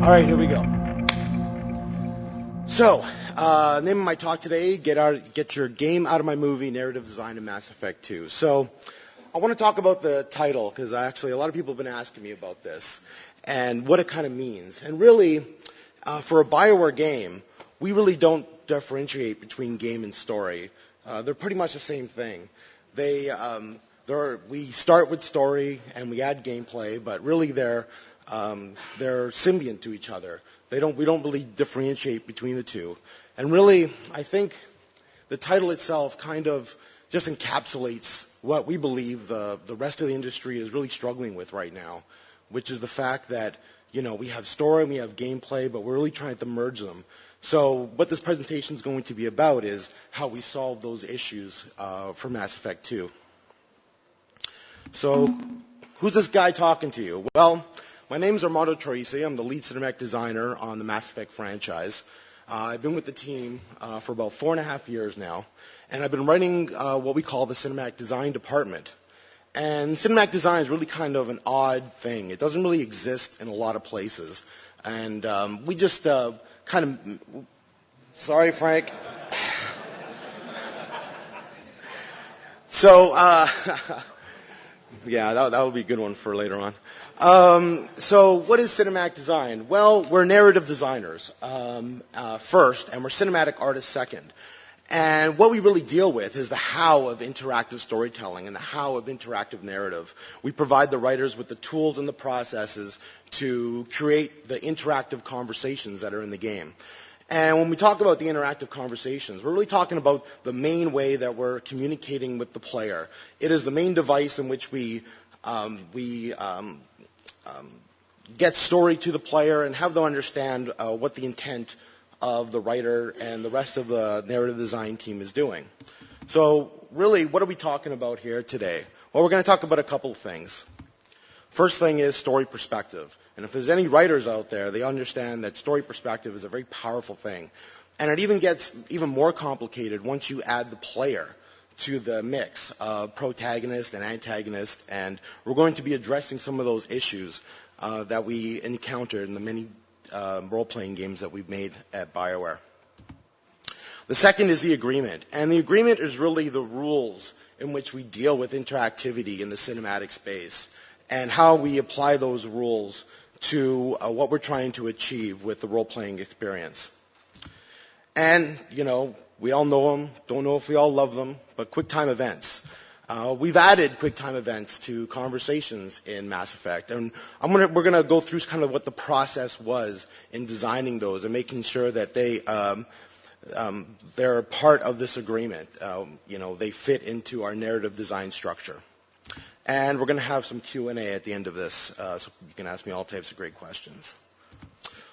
All right, here we go. So, name of my talk today, get your game out of my movie, narrative design in Mass Effect 2. So, I want to talk about the title, because actually a lot of people have been asking me about this, and what it kind of means. And really, for a Bioware game, we really don't differentiate between game and story. They're pretty much the same thing. We start with story and we add gameplay, but really they're symbiont to each other. We don't really differentiate between the two. And really, I think the title itself kind of just encapsulates what we believe the rest of the industry is really struggling with right now, which is the fact that, we have story and we have gameplay, but we're really trying to merge them. So what this presentation is going to be about is how we solve those issues for Mass Effect 2. So who's this guy talking to you? Well, my name is Armando Troisi. I'm the lead cinematic designer on the Mass Effect franchise. I've been with the team for about 4.5 years now, and I've been running what we call the cinematic design department. And cinematic design is really kind of an odd thing. It doesn't really exist in a lot of places. And we just sorry, Frank. So, yeah, that would be a good one for later on. So what is cinematic design? Well, we're narrative designers first, and we're cinematic artists second. And what we really deal with is the how of interactive storytelling and the how of interactive narrative. We provide the writers with the tools and the processes to create the interactive conversations that are in the game. And when we talk about the interactive conversations, we're really talking about the main way that we're communicating with the player. It is the main device in which we get story to the player and have them understand what the intent of the writer and the rest of the narrative design team is doing. So really, what are we talking about here today? Well, we're going to talk about a couple of things. First thing is story perspective. And if there's any writers out there, they understand that story perspective is a very powerful thing. And it even gets even more complicated once you add the player to the mix of protagonist and antagonist. And we're going to be addressing some of those issues that we encountered in the many role-playing games that we've made at Bioware. The second is the agreement. And the agreement is really the rules in which we deal with interactivity in the cinematic space and how we apply those rules to what we're trying to achieve with the role-playing experience. And, we all know them, don't know if we all love them, but QuickTime events. We've added QuickTime events to conversations in Mass Effect, and we're going to go through kind of what the process was in designing those and making sure that they're part of this agreement. They fit into our narrative design structure. And we're going to have some Q&A at the end of this, so you can ask me all types of great questions.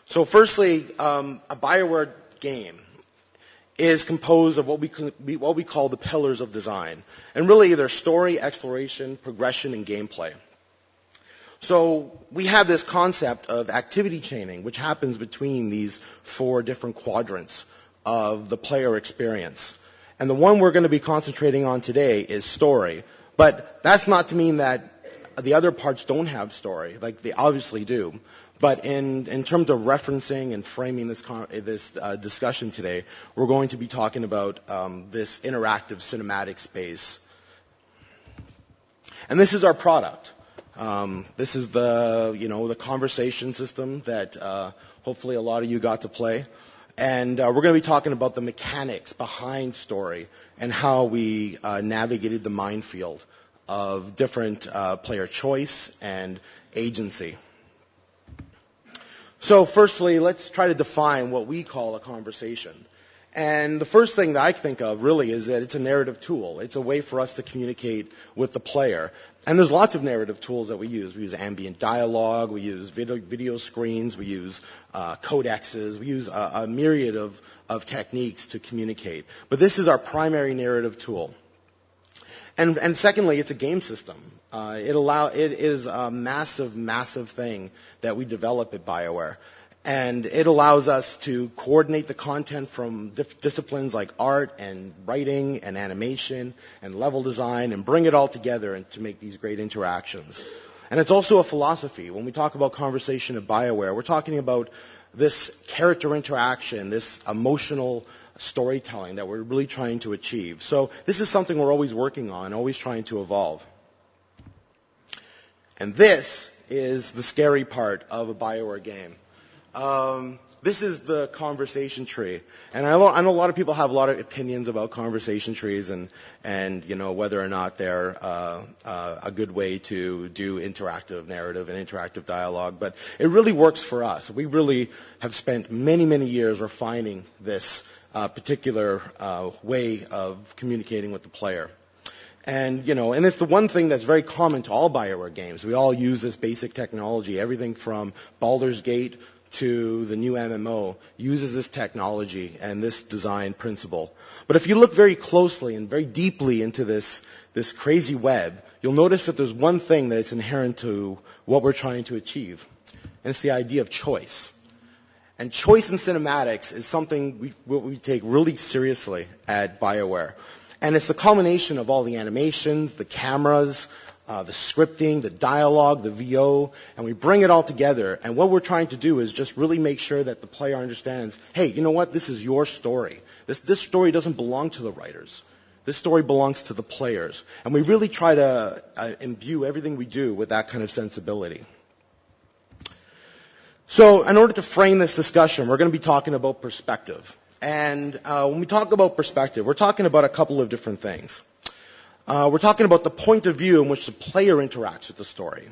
So firstly, a Bioware game is composed of what we call the pillars of design. And really, they're story, exploration, progression, and gameplay. So we have this concept of activity chaining, which happens between these 4 different quadrants of the player experience. And the one we're going to be concentrating on today is story. But that's not to mean that the other parts don't have story, like they obviously do. But in terms of referencing and framing this discussion today, we're going to be talking about this interactive cinematic space. And this is our product. This is the conversation system that hopefully a lot of you got to play. And we're going to be talking about the mechanics behind story and how we navigated the minefield of different player choice and agency. So firstly, let's try to define what we call a conversation. And the first thing that I think of really is that it's a narrative tool. It's a way for us to communicate with the player. And there's lots of narrative tools that we use. We use ambient dialogue, we use video screens, we use codexes, we use a myriad of techniques to communicate. But this is our primary narrative tool. And secondly, it's a game system. It is a massive thing that we develop at Bioware. And it allows us to coordinate the content from disciplines like art and writing and animation and level design and bring it all together and to make these great interactions. And it's also a philosophy. When we talk about conversation at Bioware, we're talking about this character interaction, this emotional storytelling that we're really trying to achieve. So this is something we're always working on, always trying to evolve. And this is the scary part of a Bioware game. This is the conversation tree. And I know a lot of people have a lot of opinions about conversation trees and whether or not they're a good way to do interactive narrative and interactive dialogue. But it really works for us. We really have spent many, many years refining this particular way of communicating with the player. And it's the one thing that's very common to all Bioware games. We all use this basic technology. Everything from Baldur's Gate to the new MMO uses this technology and this design principle. But if you look very closely and very deeply into this crazy web, you'll notice that there's one thing that's inherent to what we're trying to achieve, and it's the idea of choice. And choice in cinematics is something we take really seriously at Bioware. And it's the culmination of all the animations, the cameras, the scripting, the dialogue, the VO, and we bring it all together. And what we're trying to do is just really make sure that the player understands, hey, you know what? This is your story. This story doesn't belong to the writers. This story belongs to the players. And we really try to imbue everything we do with that kind of sensibility. So in order to frame this discussion, we're going to be talking about perspective. And when we talk about perspective, we're talking about a couple of different things. We're talking about the point of view in which the player interacts with the story.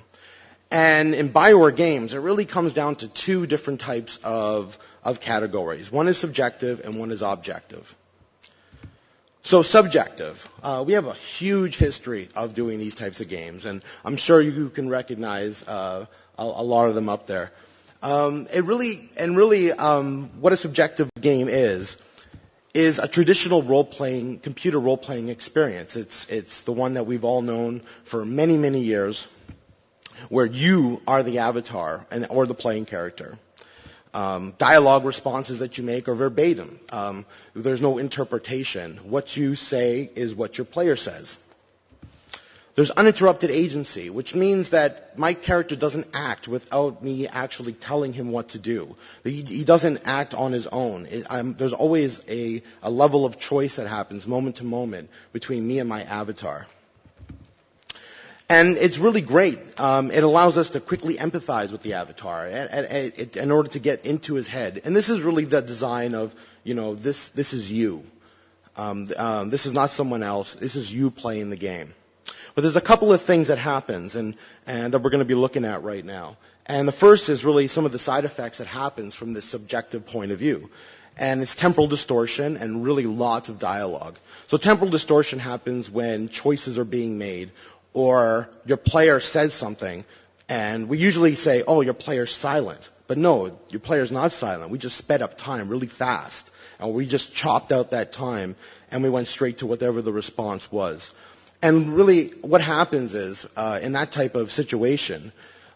And in Bioware games, it really comes down to two different types of categories. One is subjective and one is objective. So subjective, we have a huge history of doing these types of games, and I'm sure you can recognize a lot of them up there. What a subjective game is a traditional role-playing, computer role-playing experience. It's the one that we've all known for many, many years, where you are the avatar or the playing character. Dialogue responses that you make are verbatim. There's no interpretation. What you say is what your player says. There's uninterrupted agency, which means that my character doesn't act without me actually telling him what to do. He doesn't act on his own. There's always a level of choice that happens moment to moment between me and my avatar. And it's really great. It allows us to quickly empathize with the avatar in order to get into his head. And this is really the design of, this is you. This is not someone else. This is you playing the game. But there's a couple of things that happens and that we're going to be looking at right now. And the first is really some of the side effects that happens from this subjective point of view. And it's temporal distortion and really lots of dialogue. So temporal distortion happens when choices are being made or your player says something and we usually say, oh, your player's silent. But no, your player's not silent. We just sped up time really fast and we just chopped out that time and we went straight to whatever the response was. And really what happens is, in that type of situation,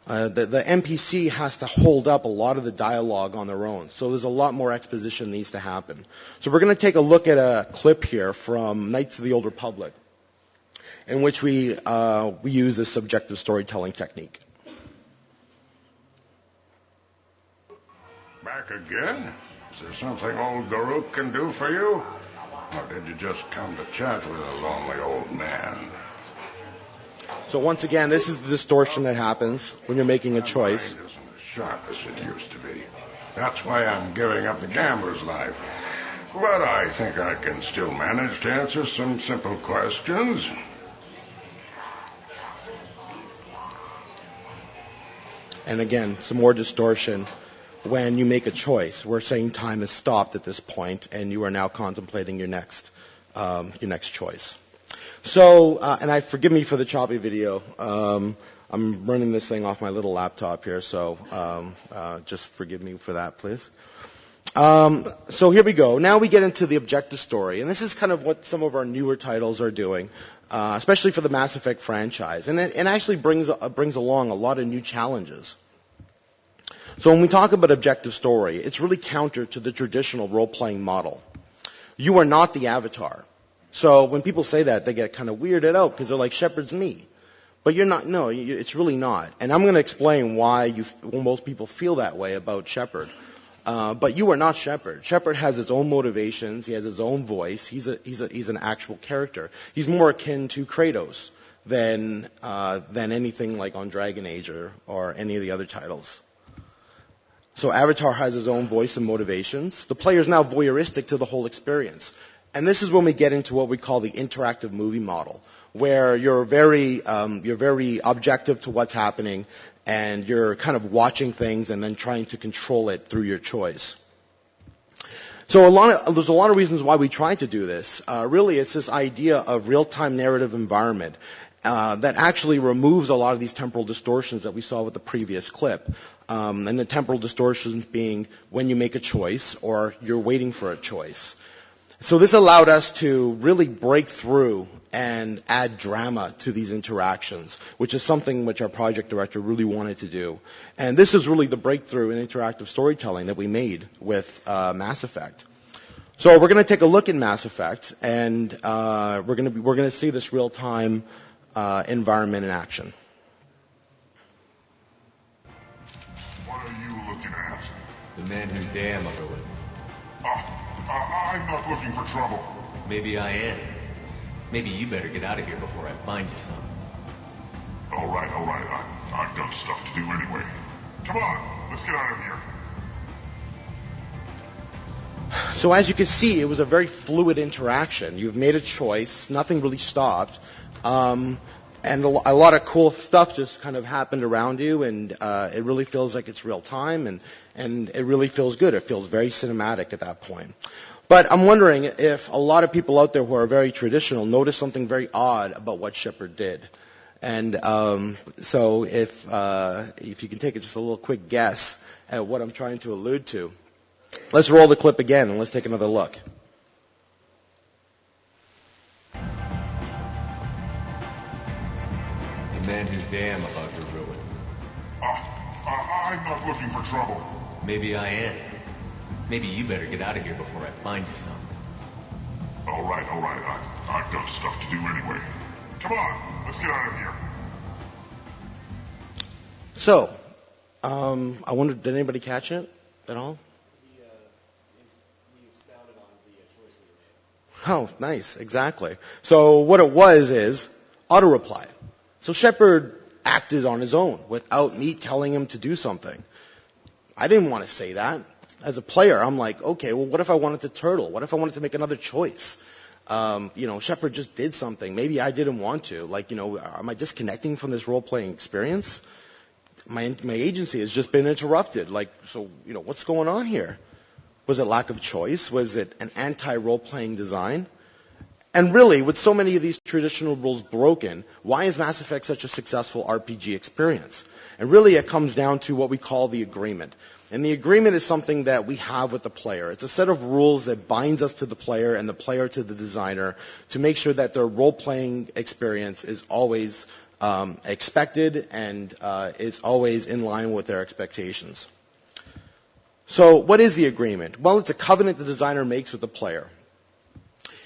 the NPC has to hold up a lot of the dialogue on their own. So there's a lot more exposition needs to happen. So we're going to take a look at a clip here from Knights of the Old Republic, in which we use this subjective storytelling technique. Back again? Is there something old Garuk can do for you? Or did you just come to chat with a lonely old man? So once again, this is the distortion that happens when you're making a choice. My mind isn't as sharp as it used to be. That's why I'm giving up the gambler's life. But I think I can still manage to answer some simple questions. And again, some more distortion. When you make a choice, we're saying time has stopped at this point, and you are now contemplating your next choice. So, and forgive me for the choppy video. I'm running this thing off my little laptop here, so just forgive me for that, please. So here we go. Now we get into the objective story, and this is kind of what some of our newer titles are doing, especially for the Mass Effect franchise, and it actually brings along a lot of new challenges. So when we talk about objective story, it's really counter to the traditional role-playing model. You are not the avatar. So when people say that, they get kind of weirded out because they're like, Shepard's me. But you're not. No, it's really not. And I'm going to explain why most people feel that way about Shepard. But you are not Shepard. Shepard has his own motivations. He has his own voice. He's an actual character. He's more akin to Kratos than anything like on Dragon Age or any of the other titles. So Avatar has his own voice and motivations. The player is now voyeuristic to the whole experience. And this is when we get into what we call the interactive movie model, where you're very objective to what's happening, and you're kind of watching things and then trying to control it through your choice. So there's a lot of reasons why we try to do this. Really, it's this idea of real-time narrative environment that actually removes a lot of these temporal distortions that we saw with the previous clip. And the temporal distortions being when you make a choice or you're waiting for a choice. So this allowed us to really break through and add drama to these interactions, which is something which our project director really wanted to do. And this is really the breakthrough in interactive storytelling that we made with Mass Effect. So we're going to take a look at Mass Effect, and we're going to see this real-time environment in action. What are you looking at? The man whose dam I go with. I'm not looking for trouble. Maybe I am. Maybe you better get out of here before I find you some. All right. I've got stuff to do anyway. Come on, let's get out of here. So as you can see, it was a very fluid interaction. You've made a choice. Nothing really stopped. And a lot of cool stuff just kind of happened around you, and it really feels like it's real time, and it really feels good. It feels very cinematic at that point. But I'm wondering if a lot of people out there who are very traditional notice something very odd about what Shepard did. And so if you can take just a little quick guess at what I'm trying to allude to. Let's roll the clip again, and let's take another look. The man whose dam about to ruin. I'm not looking for trouble. Maybe I am. Maybe you better get out of here before I find you some. All right. I've got stuff to do anyway. Come on, let's get out of here. So, I wonder, did anybody catch it at all? Oh, nice, exactly. So what it was is auto-reply. So Shepard acted on his own without me telling him to do something. I didn't want to say that. As a player, I'm like, okay, well, what if I wanted to turtle? What if I wanted to make another choice? Shepard just did something. Maybe I didn't want to. Am I disconnecting from this role-playing experience? My agency has just been interrupted. What's going on here? Was it lack of choice? Was it an anti-role-playing design? And really, with so many of these traditional rules broken, why is Mass Effect such a successful RPG experience? And really, it comes down to what we call the agreement. And the agreement is something that we have with the player. It's a set of rules that binds us to the player and the player to the designer to make sure that their role-playing experience is always expected and is always in line with their expectations. So what is the agreement? Well, it's a covenant the designer makes with the player.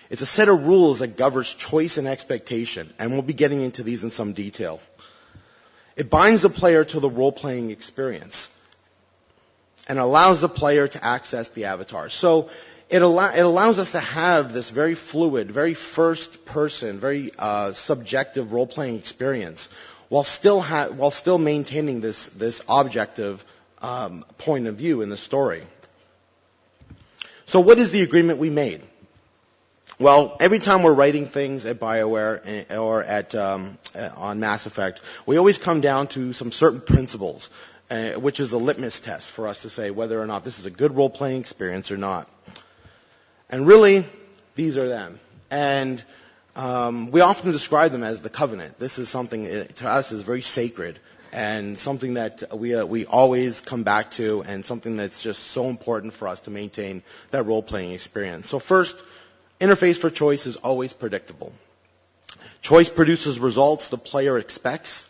It's a set of rules that governs choice and expectation, and we'll be getting into these in some detail. It binds the player to the role-playing experience and allows the player to access the avatar. So it allows us to have this very fluid, very first-person, very subjective role-playing experience while still maintaining this objective point of view in the story. So what is the agreement we made? Well, every time we're writing things at Bioware or on Mass Effect, we always come down to some certain principles, which is a litmus test for us to say whether or not this is a good role-playing experience or not. And really, these are them. And we often describe them as the covenant. This is something, to us, is very sacred and something that we always come back to, and something that's just so important for us to maintain that role-playing experience. So first, interface for choice is always predictable. Choice produces results the player expects.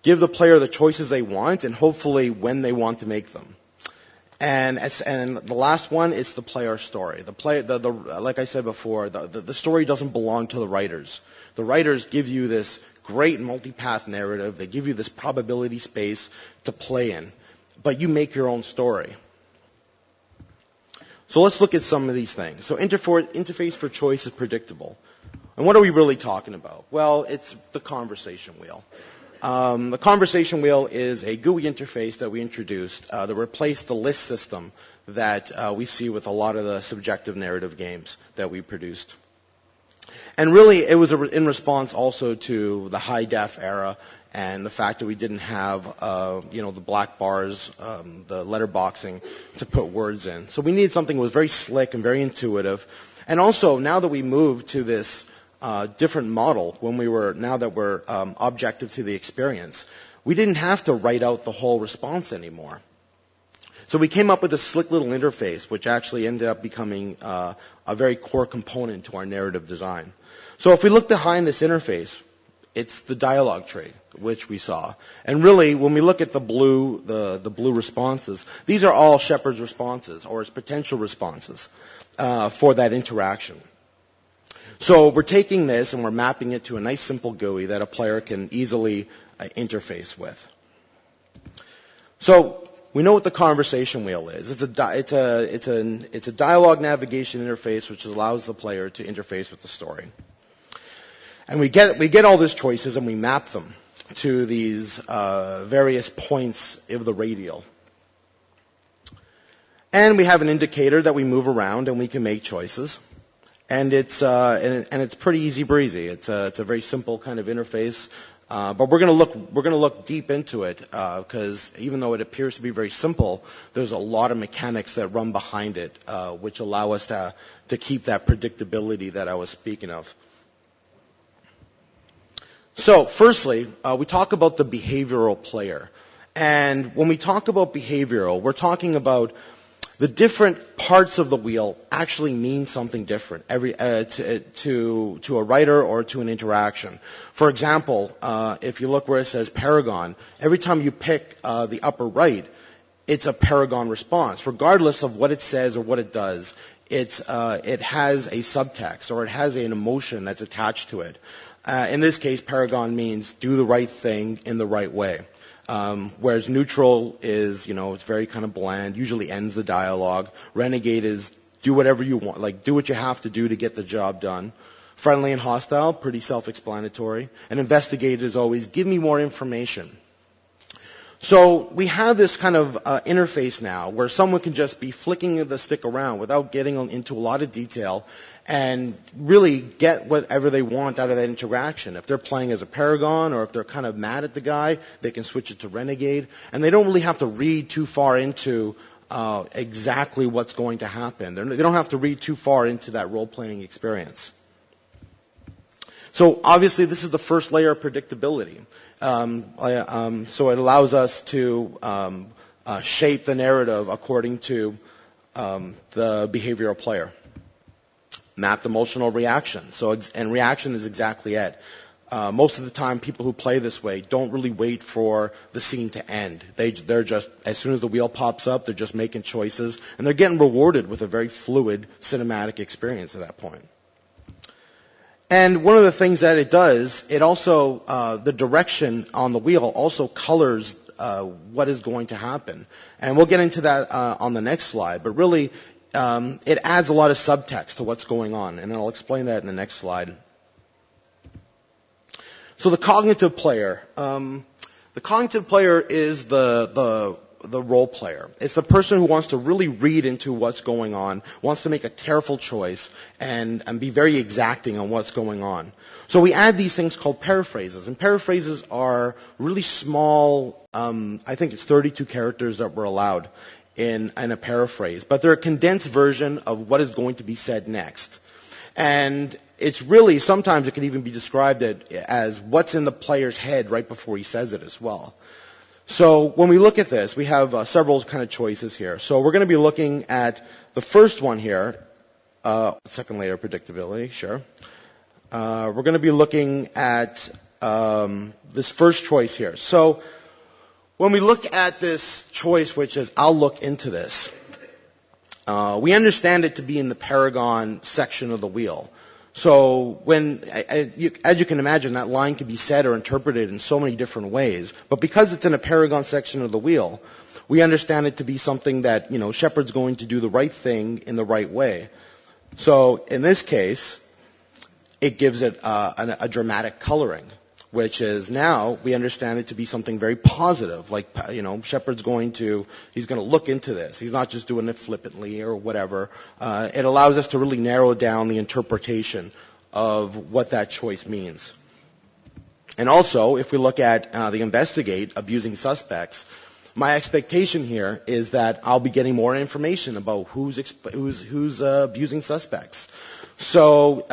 Give the player the choices they want, and hopefully when they want to make them. And the last one is the player story. Like I said before, the story doesn't belong to the writers. The writers give you this great multipath narrative. They give you this probability space to play in, but you make your own story. So let's look at some of these things. So interface for choice is predictable. And what are we really talking about? Well, it's the conversation wheel. The conversation wheel is a GUI interface that we introduced that replaced the list system that we see with a lot of the subjective narrative games that we produced. And really, it was in response also to the high def era and the fact that we didn't have, the black bars, the letterboxing to put words in. So we needed something that was very slick and very intuitive. And also, now that we moved to this different model, now that we're objective to the experience, we didn't have to write out the whole response anymore. So we came up with a slick little interface, which actually ended up becoming a very core component to our narrative design. So if we look behind this interface, it's the dialogue tree, which we saw. And really, when we look at the blue responses, these are all Shepard's responses, or his potential responses for that interaction. So we're taking this and we're mapping it to a nice simple GUI that a player can easily interface with. So we know what the conversation wheel is. It's a dialogue navigation interface which allows the player to interface with the story. And we get all these choices and we map them to these various points of the radial. And we have an indicator that we move around and we can make choices. And it's pretty easy breezy. It's a very simple kind of interface. But we're going to look deep into it because even though it appears to be very simple, there's a lot of mechanics that run behind it, which allow us to keep that predictability that I was speaking of. So, firstly, we talk about the behavioral player, and when we talk about behavioral, we're talking about the different parts of the wheel actually mean something different to a writer or to an interaction. For example, if you look where it says Paragon, every time you pick the upper right, it's a Paragon response. Regardless of what it says or what it does, it has a subtext or it has an emotion that's attached to it. In this case, Paragon means do the right thing in the right way. Whereas neutral is, it's very kind of bland, usually ends the dialogue. Renegade is do whatever you want, like do what you have to do to get the job done. Friendly and hostile, pretty self-explanatory. And investigate is always give me more information. So we have this kind of interface now where someone can just be flicking the stick around without getting into a lot of detail and really get whatever they want out of that interaction. If they're playing as a Paragon or if they're kind of mad at the guy, they can switch it to Renegade. And they don't really have to read too far into exactly what's going to happen. They don't have to read too far into that role-playing experience. So obviously this is the first layer of predictability. So it allows us to shape the narrative according to the behavioral player. Mapped emotional reaction. And reaction is exactly it. Most of the time, people who play this way don't really wait for the scene to end. They're just, as soon as the wheel pops up, they're just making choices, and they're getting rewarded with a very fluid cinematic experience at that point. And one of the things that it does, it also, the direction on the wheel also colors what is going to happen. And we'll get into that on the next slide, but really, it adds a lot of subtext to what's going on, and I'll explain that in the next slide. So the cognitive player. The cognitive player is the role player. It's the person who wants to really read into what's going on, wants to make a careful choice, and be very exacting on what's going on. So we add these things called paraphrases, and paraphrases are really small, I think it's 32 characters that were allowed in a paraphrase, but they're a condensed version of what is going to be said next. And it's really, sometimes it can even be described as what's in the player's head right before he says it as well. So when we look at this, we have several kind of choices here. So we're going to be looking at the first one here, second layer of predictability, sure. We're going to be looking at this first choice here. So when we look at this choice, which is I'll look into this, we understand it to be in the Paragon section of the wheel. So as you can imagine, that line can be said or interpreted in so many different ways. But because it's in a paragon section of the wheel, we understand it to be something that, Shepard's going to do the right thing in the right way. So in this case, it gives it a dramatic coloring, which is now we understand it to be something very positive. Like, Shepard's he's going to look into this. He's not just doing it flippantly or whatever. It allows us to really narrow down the interpretation of what that choice means. And also, if we look at the investigate, abusing suspects, my expectation here is that I'll be getting more information about who's abusing suspects. So,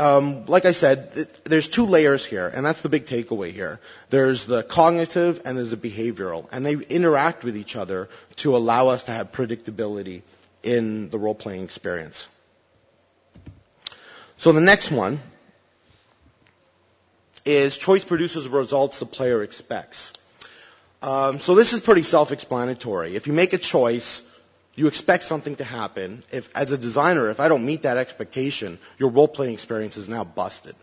like I said, there's two layers here, and that's the big takeaway here. There's the cognitive and there's the behavioral, and they interact with each other to allow us to have predictability in the role-playing experience. So the next one is choice produces the results the player expects. So this is pretty self-explanatory. If you make a choice, you expect something to happen. As a designer, if I don't meet that expectation, your role-playing experience is now busted.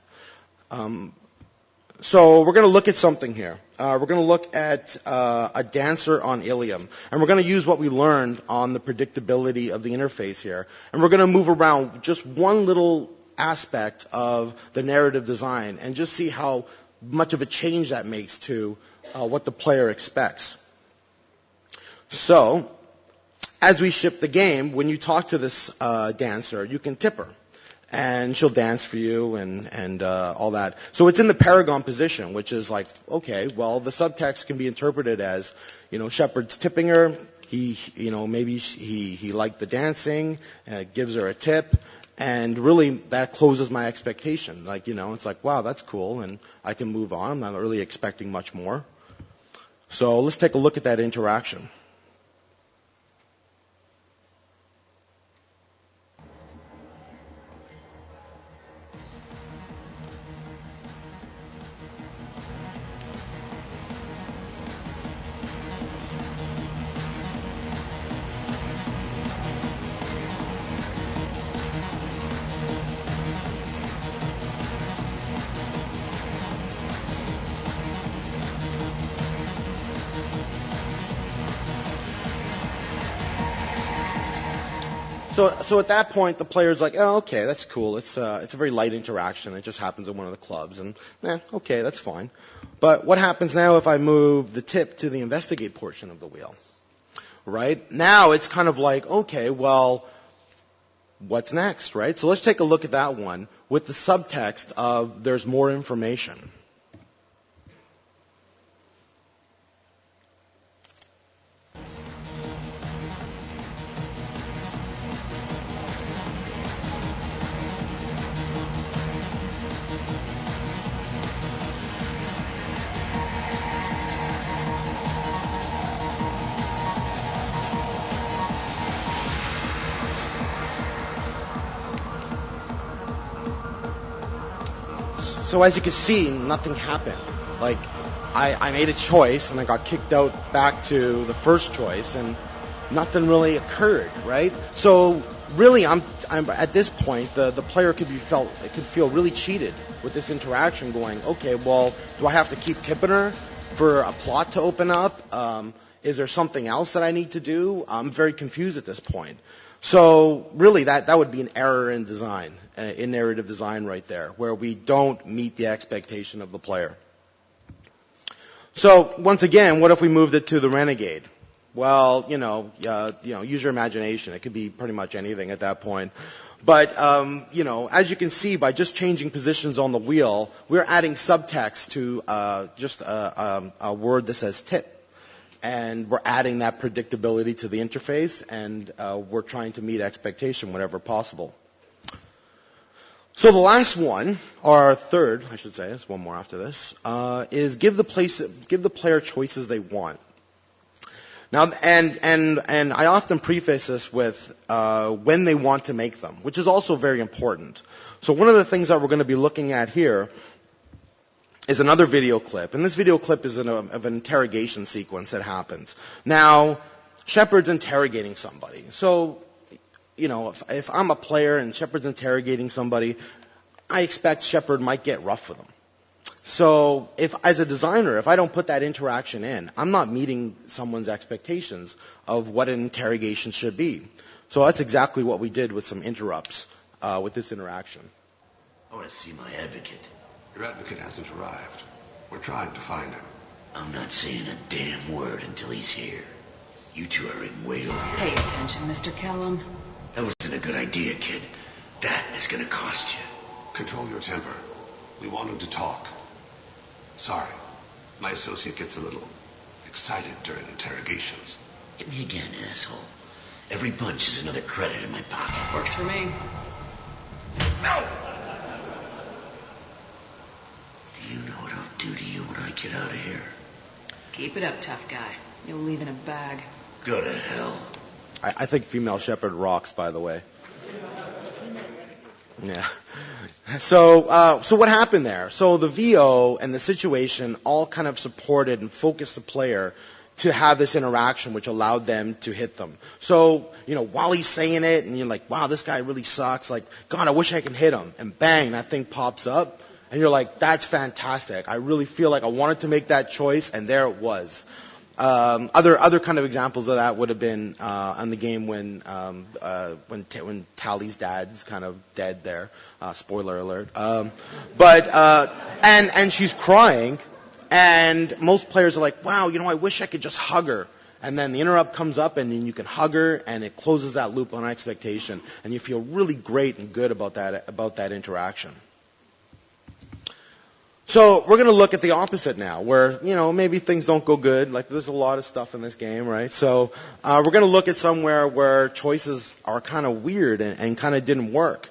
So we're going to look at something here. We're going to look at a dancer on Ilium, and we're going to use what we learned on the predictability of the interface here, and we're going to move around just one little aspect of the narrative design and just see how much of a change that makes to what the player expects. So, as we ship the game, when you talk to this dancer, you can tip her, and she'll dance for you and all that. So it's in the paragon position, which is like, okay, well, the subtext can be interpreted as, Shepard's tipping her. Maybe he liked the dancing, gives her a tip, and really that closes my expectation. Like, it's like, wow, that's cool, and I can move on. I'm not really expecting much more. So let's take a look at that interaction. So at that point, the player's like, oh, okay, that's cool. It's a very light interaction. It just happens at one of the clubs, and okay, that's fine. But what happens now if I move the tip to the investigate portion of the wheel? Right? Now it's kind of like, okay, well, what's next, right? So let's take a look at that one with the subtext of there's more information. So as you can see, nothing happened. Like, I made a choice and I got kicked out back to the first choice, and nothing really occurred, right? So really, I'm at this point, the player could feel really cheated with this interaction. Going, okay, well, do I have to keep tipping her for a plot to open up? Is there something else that I need to do? I'm very confused at this point. So really, that would be an error in design, in narrative design right there, where we don't meet the expectation of the player. So once again, what if we moved it to the renegade? Well, use your imagination. It could be pretty much anything at that point. But, as you can see, by just changing positions on the wheel, we're adding subtext to just a word that says tip. And we're adding that predictability to the interface, and we're trying to meet expectation whenever possible. So the last one, or third, I should say, there's one more after this, is give the player choices they want. Now, and I often preface this with when they want to make them, which is also very important. So one of the things that we're going to be looking at here is another video clip. And this video clip is of an interrogation sequence that happens. Now, Shepard's interrogating somebody. So, if I'm a player and Shepard's interrogating somebody, I expect Shepard might get rough with them. So as a designer, if I don't put that interaction in, I'm not meeting someone's expectations of what an interrogation should be. So that's exactly what we did with some interrupts with this interaction. I want to see my advocate. Your advocate hasn't arrived. We're trying to find him. I'm not saying a damn word until he's here. You two are in way over here. Pay attention, Mr. Kellum. That wasn't a good idea, kid. That is going to cost you. Control your temper. We want him to talk. Sorry. My associate gets a little excited during interrogations. Hit me again, asshole. Every punch is another credit in my pocket. Works for me. No! Do you know what I'll do to you when I get out of here? Keep it up, tough guy. You'll leave in a bag. Go to hell. I think female Shepard rocks, by the way. Yeah. So what happened there? So the VO and the situation all kind of supported and focused the player to have this interaction, which allowed them to hit them. So, while he's saying it, and you're like, wow, this guy really sucks. Like, God, I wish I could hit him. And bang, that thing pops up. And you're like, that's fantastic. I really feel like I wanted to make that choice, and there it was. Other kind of examples of that would have been on the game when Tally's dad's kind of dead there. Spoiler alert. And she's crying, and most players are like, wow, I wish I could just hug her. And then the interrupt comes up, and then you can hug her, and it closes that loop on expectation, and you feel really great and good about that interaction. So we're going to look at the opposite now, where, maybe things don't go good. Like, there's a lot of stuff in this game, right? So we're going to look at somewhere where choices are kind of weird and kind of didn't work.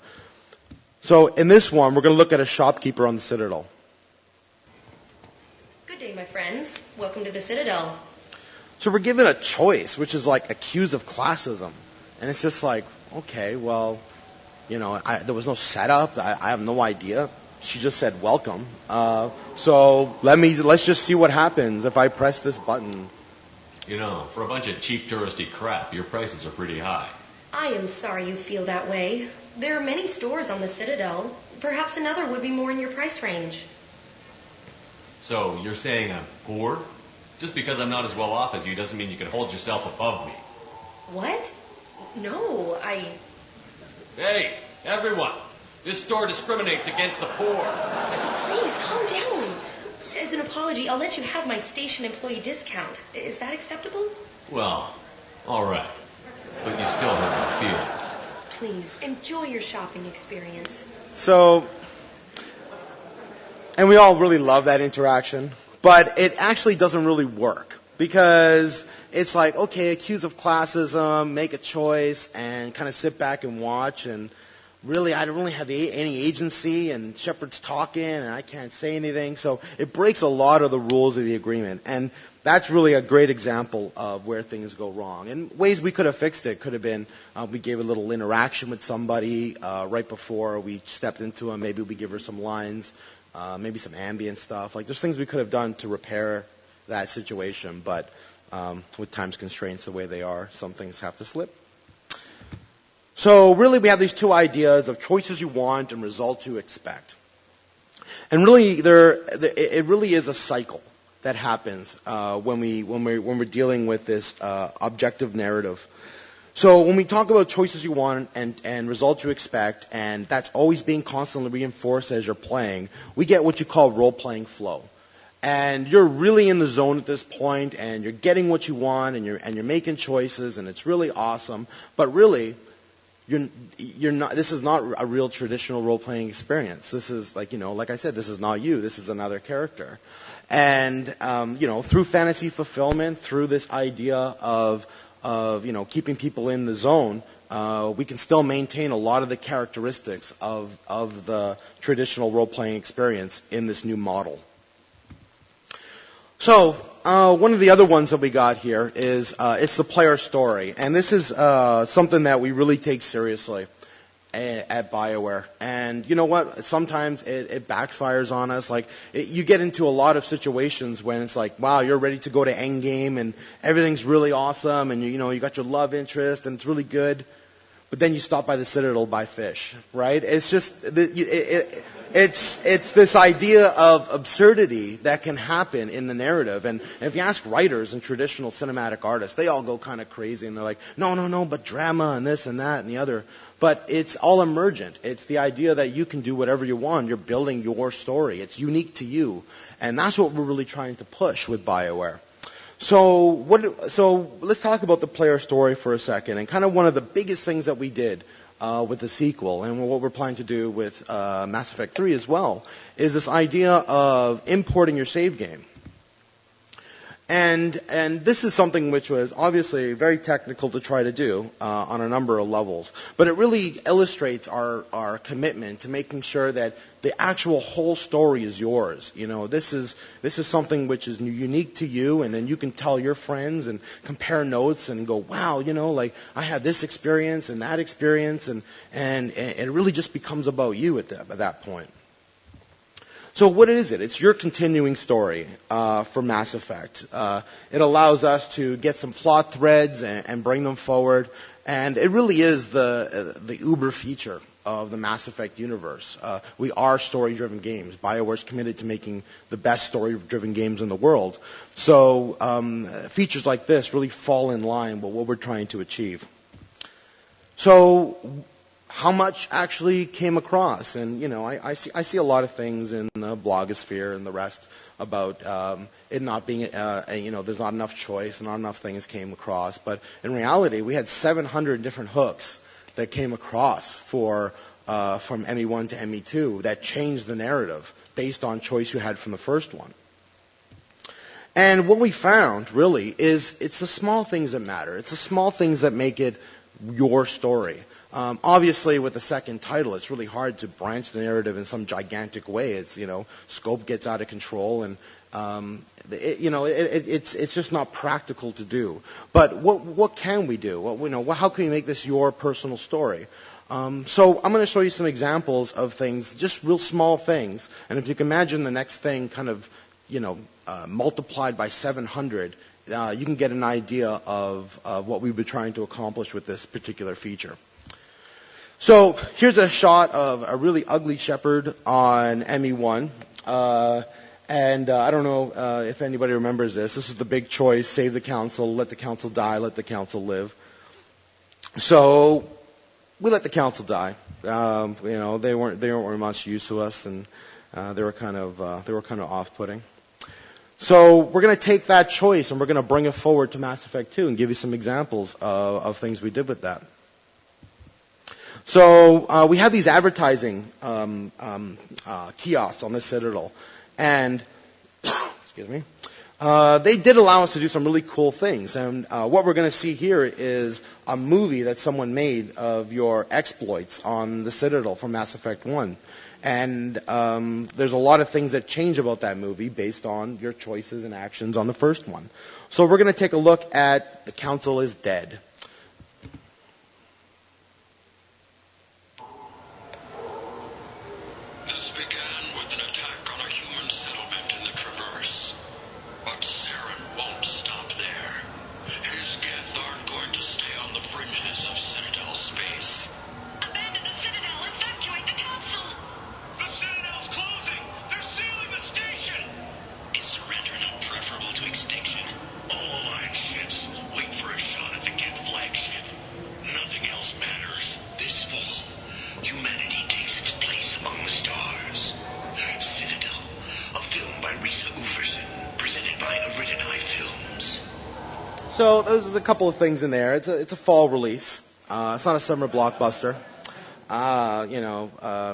So in this one, we're going to look at a shopkeeper on the Citadel. Good day, my friends. Welcome to the Citadel. So we're given a choice, which is like accused of classism. And it's just like, okay, well, there was no setup. I have no idea. She just said welcome. So let's just see what happens if I press this button. For a bunch of cheap touristy crap, your prices are pretty high. I am sorry you feel that way. There are many stores on the Citadel. Perhaps another would be more in your price range. So you're saying I'm poor? Just because I'm not as well off as you doesn't mean you can hold yourself above me. What? No, Hey, everyone! This store discriminates against the poor. Please, calm down. As an apology, I'll let you have my station employee discount. Is that acceptable? Well, all right. But you still hurt my feelings. Please, enjoy your shopping experience. So, and we all really love that interaction, but it actually doesn't really work because it's like, okay, accused of classism, make a choice, and kind of sit back and watch, and really, I don't really have any agency, and Shepard's talking, and I can't say anything. So it breaks a lot of the rules of the agreement. And that's really a great example of where things go wrong. And ways we could have fixed it could have been we gave a little interaction with somebody right before we stepped into them. Maybe we give her some lines, maybe some ambient stuff. Like, there's things we could have done to repair that situation. But with time's constraints the way they are, some things have to slip. So really, we have these two ideas of choices you want and results you expect. And really, it really is a cycle that happens when we're dealing with this objective narrative. So when we talk about choices you want and results you expect, and that's always being constantly reinforced as you're playing, we get what you call role-playing flow. And you're really in the zone at this point, and you're getting what you want, and you're making choices, and it's really awesome. But really, you're not. This is not a real traditional role-playing experience. This is like I said, this is not you. This is another character, and through fantasy fulfillment, through this idea of keeping people in the zone, we can still maintain a lot of the characteristics of the traditional role-playing experience in this new model. So one of the other ones that we got here is it's the player story. And this is something that we really take seriously at Bioware. And you know what? Sometimes it backfires on us. Like, you get into a lot of situations when it's like, wow, you're ready to go to endgame and everything's really awesome and you got your love interest and it's really good. but then you stop by the Citadel, buy fish, right? It's just, it's this idea of absurdity that can happen in the narrative. And if you ask writers and traditional cinematic artists, they all go kind of crazy and they're like, no, but drama and this and that and the other. But it's all emergent. It's the idea that you can do whatever you want. You're building your story. It's unique to you. And that's what we're really trying to push with Bioware. So let's talk about the player story for a second. And kind of one of the biggest things that we did with the sequel, and what we're planning to do with Mass Effect 3 as well, is this idea of importing your save game. And this is something which was obviously very technical to try to do on a number of levels, but it really illustrates our commitment to making sure that the actual whole story is yours. You know, this is something which is unique to you, and then you can tell your friends and compare notes and go, wow, you know, like I had this experience and that experience, and it really just becomes about you at that point. So what is it? It's your continuing story for Mass Effect. It allows us to get some plot threads and bring them forward, and it really is the uber feature of the Mass Effect universe. We are story-driven games. BioWare's committed to making the best story-driven games in the world. So features like this really fall in line with what we're trying to achieve. So how much actually came across? And, you know, I see a lot of things in the blogosphere and the rest about it not being, you know, there's not enough choice, not enough things came across. But in reality, we had 700 different hooks that came across from ME1 to ME2 that changed the narrative based on choice you had from the first one. And what we found, really, is it's the small things that matter. It's the small things that make it your story. Obviously, with the second title, it's really hard to branch the narrative in some gigantic way. It's, you know, scope gets out of control, and it's just not practical to do. But what can we do? Well, you know, how can we make this your personal story? So I'm going to show you some examples of things, just real small things. And if you can imagine the next thing kind of, you know, multiplied by 700, you can get an idea of what we've been trying to accomplish with this particular feature. So here's a shot of a really ugly shepherd on ME1. And I don't know if anybody remembers this. This was the big choice: save the council, let the council die, let the council live. So we let the council die. You know, they weren't much use to us, and they were kind of off-putting. So we're going to take that choice and we're going to bring it forward to Mass Effect 2 and give you some examples of things we did with that. So we have these advertising kiosks on the Citadel, and excuse me, they did allow us to do some really cool things. And what we're going to see here is a movie that someone made of your exploits on the Citadel from Mass Effect 1. And there's a lot of things that change about that movie based on your choices and actions on the first one. So we're going to take a look at The Council is Dead. This began with an attack on a human settlement in the Traverse. But Saren won't stop there. His Geth aren't going to stay on the fringes of Citadel space. Abandon the Citadel. Evacuate the council. The Citadel's closing! They're sealing the station! Is surrender not preferable to extinction? All Alliance ships wait for a shot at the Geth flagship. Nothing else matters. This fall, humanity takes its place among the stars. Citadel, a film by Risa Uferson, presented by Eye Films. So there's a couple of things in there. It's a fall release. It's not a summer blockbuster.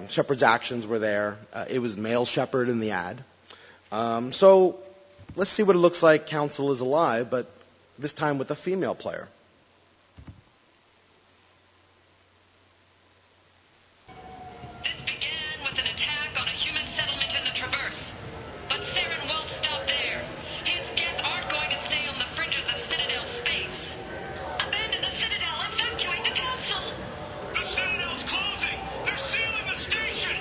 Shepard's actions were there. It was male Shepard in the ad. So let's see what it looks like. Council is alive, but this time with a female player. This began with an attack on a human settlement in the Traverse. But Saren won't stop there. His Geth aren't going to stay on the fringes of Citadel space. Abandon the Citadel. Evacuate the council. The Citadel's closing! They're sealing the station!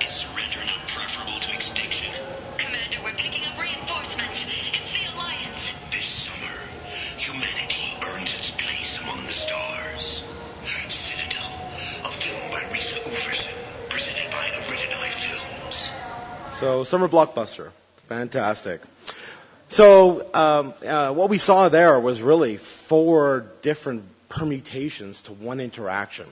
Is surrender not preferable to extinction? Commander, we're picking up reinforcements. It's the Alliance. This summer, humanity earned So Summer Blockbuster. Fantastic. So what we saw there was really 4 different permutations to one interaction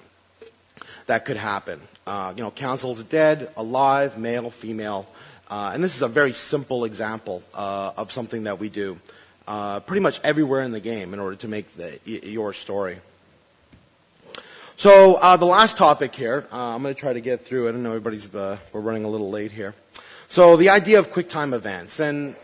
that could happen. Council is dead, alive, male, female. And this is a very simple example of something that we do pretty much everywhere in the game in order to make your story. So the last topic here, I'm going to try to get through. I don't know, we're running a little late here. So the idea of QuickTime events, and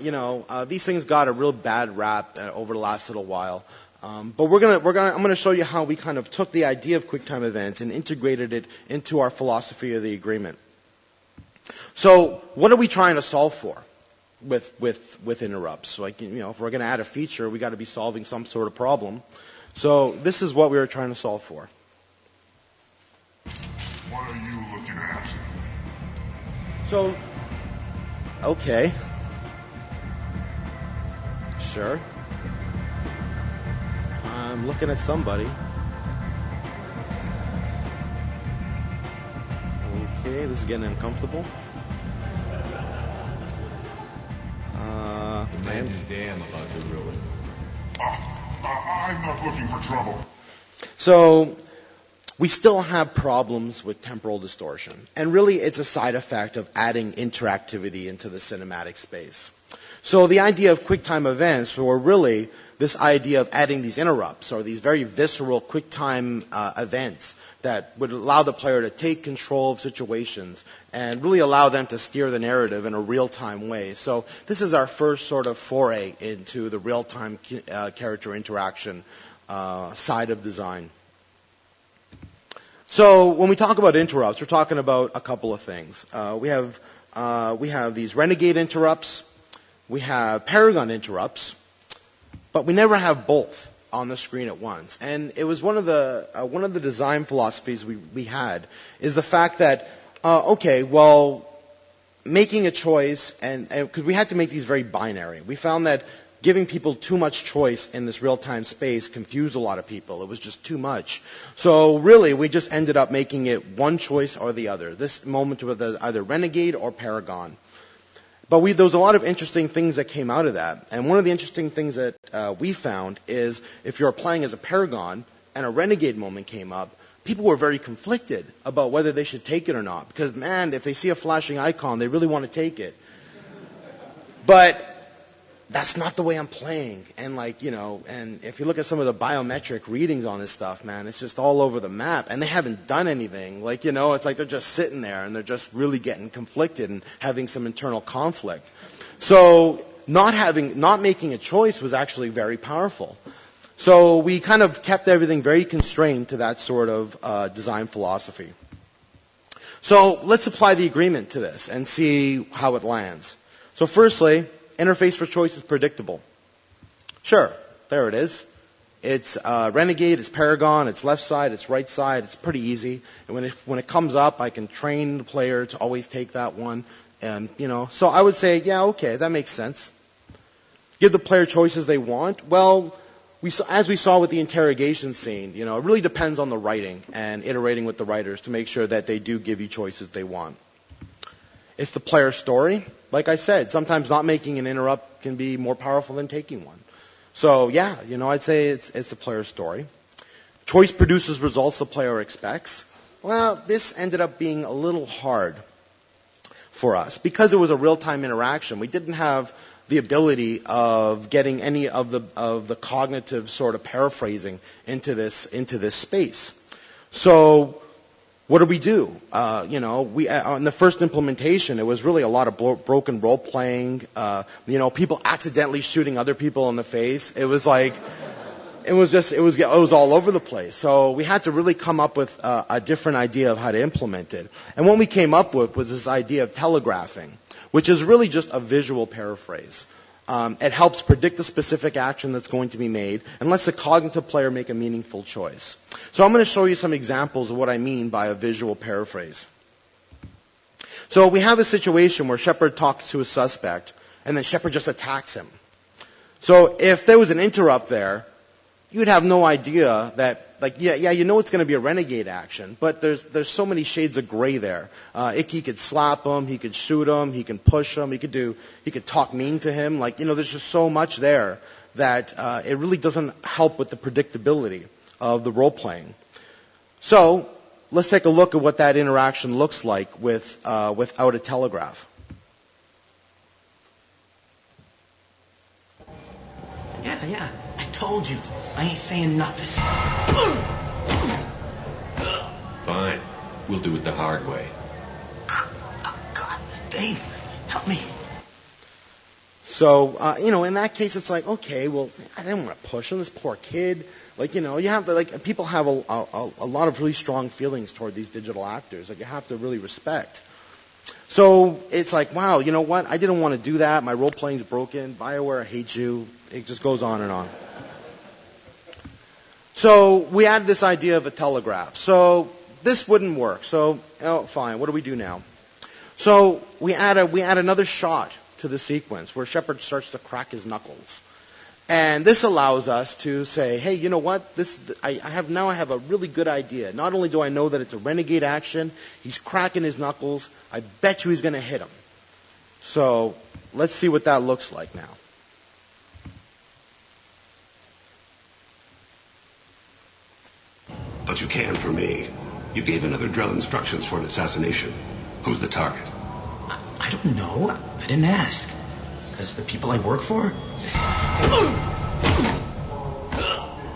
these things got a real bad rap over the last little while. But I'm going to show you how we kind of took the idea of QuickTime events and integrated it into our philosophy of the agreement. So what are we trying to solve for with interrupts? Like, if we're going to add a feature, we got to be solving some sort of problem. So this is what we were trying to solve for. What are you looking at? So, okay. Sure. I'm looking at somebody. Okay, this is getting uncomfortable. The man is damn about to ruin. I'm not looking for trouble. So, we still have problems with temporal distortion. And really, it's a side effect of adding interactivity into the cinematic space. So the idea of QuickTime events were really this idea of adding these interrupts, or these very visceral QuickTime events that would allow the player to take control of situations and really allow them to steer the narrative in a real-time way. So this is our first sort of foray into the real-time character interaction side of design. So when we talk about interrupts, we're talking about a couple of things. We have these renegade interrupts, we have paragon interrupts, but we never have both on the screen at once. And it was one of the design philosophies we had is the fact that making a choice, and because we had to make these very binary. We found that giving people too much choice in this real-time space confused a lot of people. It was just too much. So really, we just ended up making it one choice or the other. This moment was either renegade or paragon. But there was a lot of interesting things that came out of that. And one of the interesting things that we found is if you're playing as a paragon and a renegade moment came up, people were very conflicted about whether they should take it or not. Because, man, if they see a flashing icon, they really want to take it. But that's not the way I'm playing. And and if you look at some of the biometric readings on this stuff, man, it's just all over the map. And they haven't done anything. It's like they're just sitting there and they're just really getting conflicted and having some internal conflict. So not making a choice was actually very powerful. So we kind of kept everything very constrained to that sort of design philosophy. So let's apply the agreement to this and see how it lands. So firstly, interface for choice is predictable. Sure, there it is. It's renegade, it's paragon, it's left side, it's right side. It's pretty easy. And when it comes up, I can train the player to always take that one. And so I would say, yeah, okay, that makes sense. Give the player choices they want. Well, as we saw with the interrogation scene, it really depends on the writing and iterating with the writers to make sure that they do give you choices they want. It's the player story. Like I said, sometimes not making an interrupt can be more powerful than taking one. So yeah, I'd say it's the player's story. Choice produces results the player expects. Well, this ended up being a little hard for us because it was a real-time interaction. We didn't have the ability of getting any of the cognitive sort of paraphrasing into this space. So what do we do? On the first implementation, it was really a lot of broken role playing. People accidentally shooting other people in the face. It was all over the place. So we had to really come up with a different idea of how to implement it. And what we came up with was this idea of telegraphing, which is really just a visual paraphrase. It helps predict the specific action that's going to be made and lets the cognitive player make a meaningful choice. So I'm going to show you some examples of what I mean by a visual paraphrase. So we have a situation where Shepard talks to a suspect and then Shepard just attacks him. So if there was an interrupt there, you'd have no idea that, like, yeah, you know it's going to be a renegade action, but there's so many shades of gray there. He could slap him, he could shoot him, he can push him, he could talk mean to him. Like, there's just so much there that it really doesn't help with the predictability of the role playing. So let's take a look at what that interaction looks like without a telegraph. Yeah. I told you. I ain't saying nothing. Fine. We'll do it the hard way. Oh, God. Dave, help me. So, in that case, it's like, okay, well, I didn't want to push him, this poor kid. Like, you have to, like, people have a lot of really strong feelings toward these digital actors. Like, you have to really respect. So it's like, wow, you know what? I didn't want to do that. My role-playing's broken. Bioware, I hate you. It just goes on and on. So we had this idea of a telegraph. So this wouldn't work. So, fine. What do we do now? So we add another shot to the sequence where Shepard starts to crack his knuckles. And this allows us to say, hey, you know what? I have a really good idea. Not only do I know that it's a renegade action, he's cracking his knuckles. I bet you he's going to hit him. So let's see what that looks like now. But you can for me. You gave another drill instructions for an assassination. Who's the target? I don't know. I didn't ask. Because the people I work for?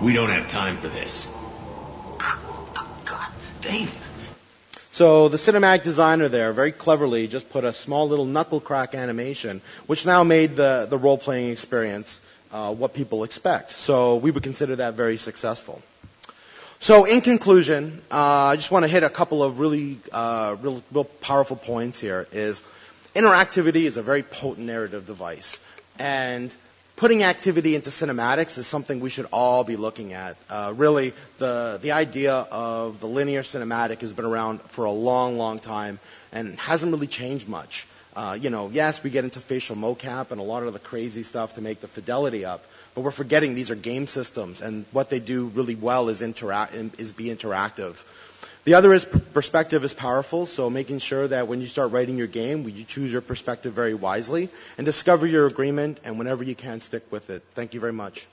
We don't have time for this. God, Dave. So the cinematic designer there very cleverly just put a small little knuckle crack animation, which now made the role-playing experience what people expect. So we would consider that very successful. So in conclusion, I just want to hit a couple of really real powerful points here. Is interactivity is a very potent narrative device. And putting activity into cinematics is something we should all be looking at. Really, the idea of the linear cinematic has been around for a long, long time and hasn't really changed much. Yes, we get into facial mocap and a lot of the crazy stuff to make the fidelity up, but we're forgetting these are game systems, and what they do really well is be interactive. The other is perspective is powerful, so making sure that when you start writing your game, you choose your perspective very wisely and discover your agreement, and whenever you can, stick with it. Thank you very much.